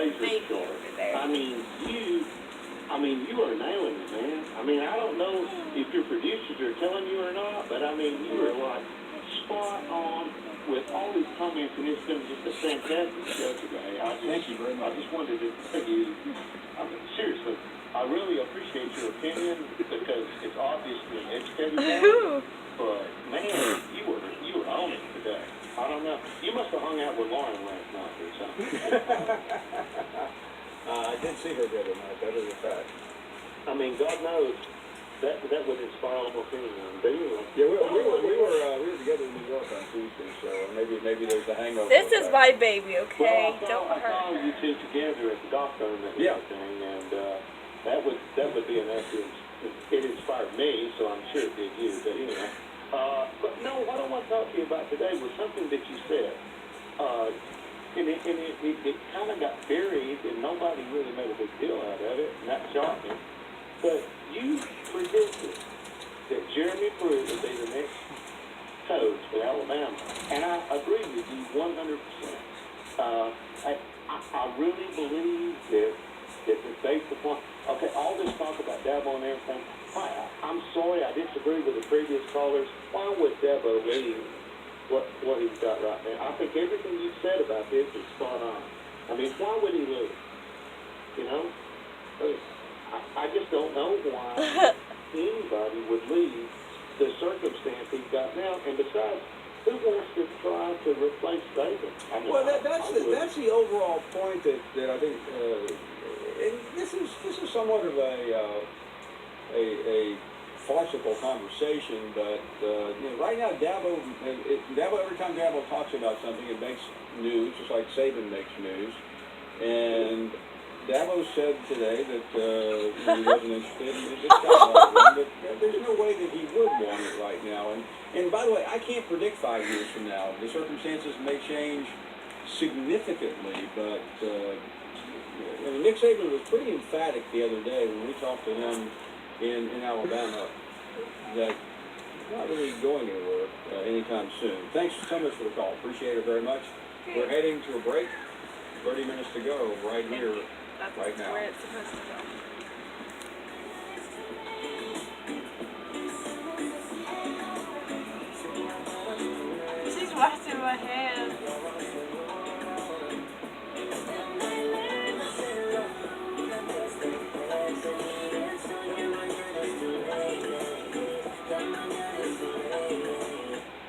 laser sharp. I mean, you are nailing it, man. I mean, I don't know if your producers are telling you or not, but I mean, you are like spot on with all these comments, and it's been just a fantastic show today. Thank you very much. I just wanted to tell you, I mean, seriously, I really appreciate your opinion because it's obviously an educated man, but man, you were on it today. I don't know. You must have hung out with Lauren last night or something. I did see her the other night, that is a fact. I mean, God knows that would inspire almost anyone. But anyway. Yeah, we were together in New York on Tuesday, so maybe there's a hangover. This is my baby, okay? Well, Don't I saw hurt her. you two together at the doctor and everything, and that would be enough to it inspired me, so I'm sure it did you. But anyway, but no, what I want to talk to you about today was something that you said. And it kind of got buried, and nobody really made a big deal out of it, and that shocked me. But you predicted that Jeremy Pruitt would be the next coach for Alabama, and I agree with you 100%. I really believe that based upon, okay, all this talk about Dabo and everything, I'm sorry, I disagree with the previous callers. Why would Dabo leave what he's got right now? I think everything you said about this is spot on. I mean, why would he leave? You know? I just don't know why anybody would leave the circumstance he's got now. And besides, who wants to try to replace Saban? I mean, well, that's the overall point that I think, and this is somewhat of a farcical conversation, but you know, right now Dabo, every time Dabo talks about something, it makes news, just like Saban makes news. And Dabo said today that he wasn't interested in this guy, but there's no way that he would want it right now. And by the way, I can't predict 5 years from now. The circumstances may change significantly, but I mean, Nick Saban was pretty emphatic the other day when we talked to him in Alabama that he's not really going anywhere anytime soon. Thanks so much for the call. Appreciate it very much. We're heading to a break. 30 minutes to go right here, right now. Where it's supposed to go. She's washing my hands.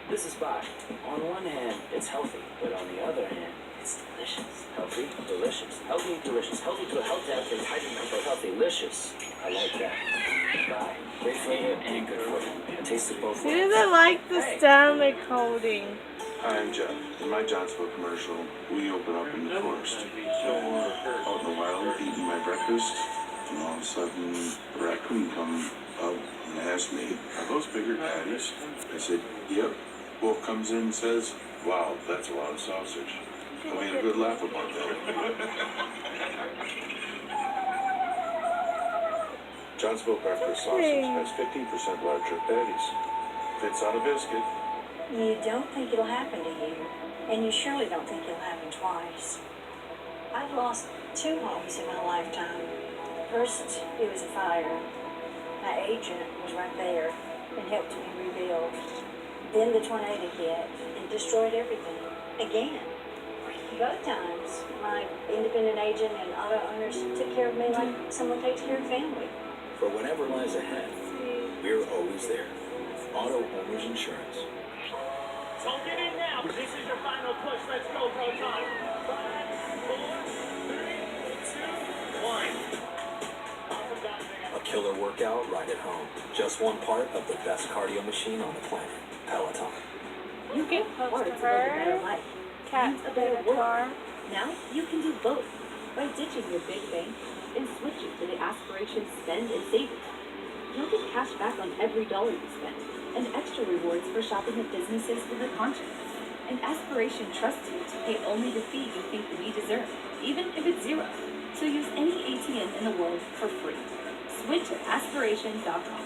This is Bach. On one hand, it's healthy, but on the other hand, it's delicious. Healthy, delicious. Healthy, delicious. Healthy to a healthy outfit, hydrating for healthy, delicious. I like that. Bye. Great flavor and good for you. A taste of both. Who doesn't like the stomach holding? Hi, I'm Jeff. In my Johnsville commercial, we open up in the forest. Out in the wild, eating my breakfast, and all of a sudden, a raccoon come up and asked me, "Are those bigger patties?" I said, "Yep." Wolf comes in and says, "Wow, that's a lot of sausage." And we had a good laugh about that. Johnsville breakfast sausage has 15% larger patties. Fits on a biscuit. You don't think it'll happen to you, and you surely don't think it'll happen twice. I've lost 2 homes in my lifetime. First, it was a fire. My agent was right there and helped me rebuild. Then the tornado hit and destroyed everything. Again. Both times, my independent agent and auto owners took care of me like someone takes care of family. For whatever lies ahead, we're always there. Auto Owners Insurance. Don't get in now. This is your final push. Let's go, bro. Time. 5, 4, 3, 2, 1. A killer workout right at home. Just one part of the best cardio machine on the planet. Peloton. You can post to her. Cat a better world. car. Now you can do both by ditching your big bank and switching to the Aspiration Spend and Save account. You'll get cash back on every dollar you spend and extra rewards for shopping at businesses with a conscience. And Aspiration trusts you to pay only the fee you think we deserve, even if it's zero. So use any ATM in the world for free. Switch at aspiration.com.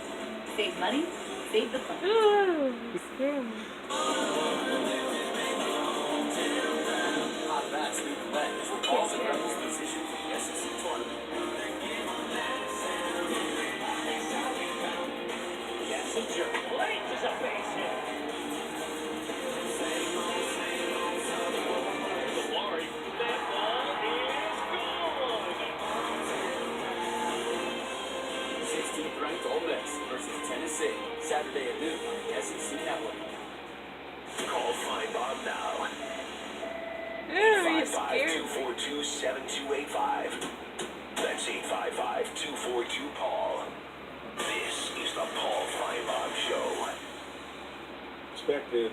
Save money, save the fun. Ooh, scary. Hot bats leave the legs. Also, decision Saturday at noon on SEC Network. Call Find Bob now. Ooh, you scared me. 855-242-7285. That's 855-242-PAUL. This is the Paul Feinbaum Show. Expected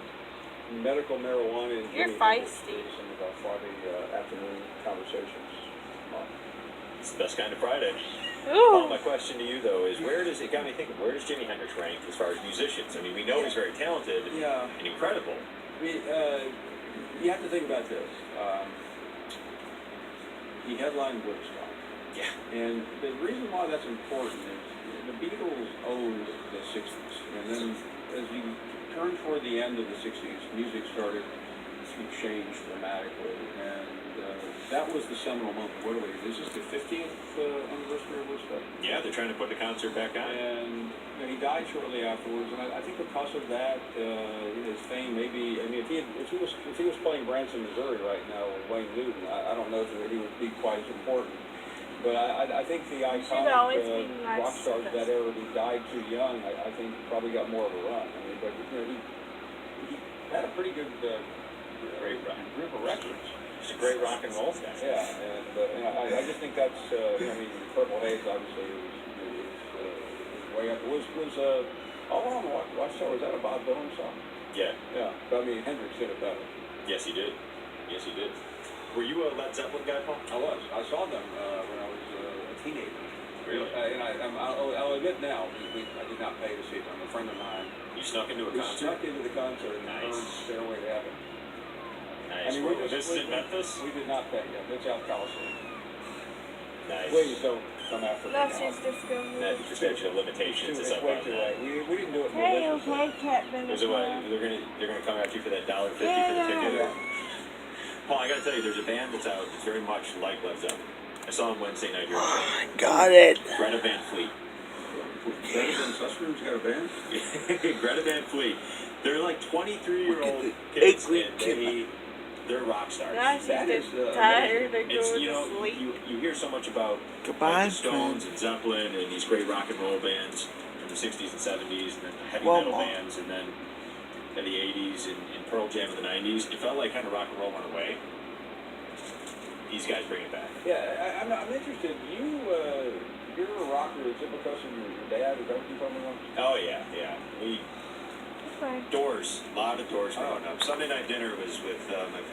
medical marijuana and You're Jimi feisty. Hendrix in about Friday afternoon conversations. It's the best kind of Friday. Well, Ooh. my question to you, though, is where does it got me thinking? Where does Jimi Hendrix rank as far as musicians? I mean, we know he's very talented Yeah. and incredible. I mean, you have to think about this. He headlined Woodstock. Yeah. And the reason why that's important is the Beatles owned the 60s. And then as you turn toward the end of the 60s, music started to change dramatically. And that was the seminal moment. What are we? Is this the 50th anniversary of Woodstock? Yeah, they're trying to put the concert back on. And he died shortly afterwards. And I think because of that, his fame maybe. I mean, if he was playing Branson, Missouri right now with Wayne Newton, I don't know if he would be quite as important. But I think the always iconic be nice rock stars to of that era who died too young, I think probably got more of a run. I mean, but he had a pretty good Great run. group of records. He's a great rock and roll guy. Yeah, and I just think that's I mean, Purple Haze obviously is way up. Was All Along the Watchtower, was that a Bob Dylan song? Yeah. Yeah, but I mean Hendrix did it better. Yes, he did. Yes, he did. Were you a Led Zeppelin guy, Paul? I was. I saw them when I was a teenager. Really? And I'll admit now, I did not pay to see them. A friend of mine. You snuck into a We concert? snuck into the concert and Nice. heard Stairway to Heaven. Nice. I mean, This is in Memphis? We did not pay. Yeah, it's out Coliseum. Nice. Please don't come after me That's now. just disgusting. That the statute of limitations is It's up way on too that. late. We didn't do it Hey, maliciously. okay, Kitten. Is it what? They're gonna come after you for that $1.50 for the Yeah. ticket? Paul, I gotta tell you, there's a band that's out that's very much like Led Zeppelin. I saw them Wednesday night here. Got it. Greta Van Fleet. Greta Sussman's got a band? Greta Van Fleet. They're like 23-year-old Look at the kids, ugly and kid. they're rock stars. Now she's That is, just tired and It's, going you know, to sleep. you hear so much about Goodbye, like, the Stones friend. and Zeppelin and these great rock and roll bands from the 60s and 70s, and then the heavy Well, metal Mom. bands, and then in the 80s and Pearl Jam in the 90s. It felt like kind of rock and roll went away. These guys bring it back. Yeah, I'm interested. You're a rocker. Is it because of your dad? Is that what you told me once? Oh yeah, yeah. We Okay. Doors, a lot of Doors growing up. Sunday night dinner was with my parents.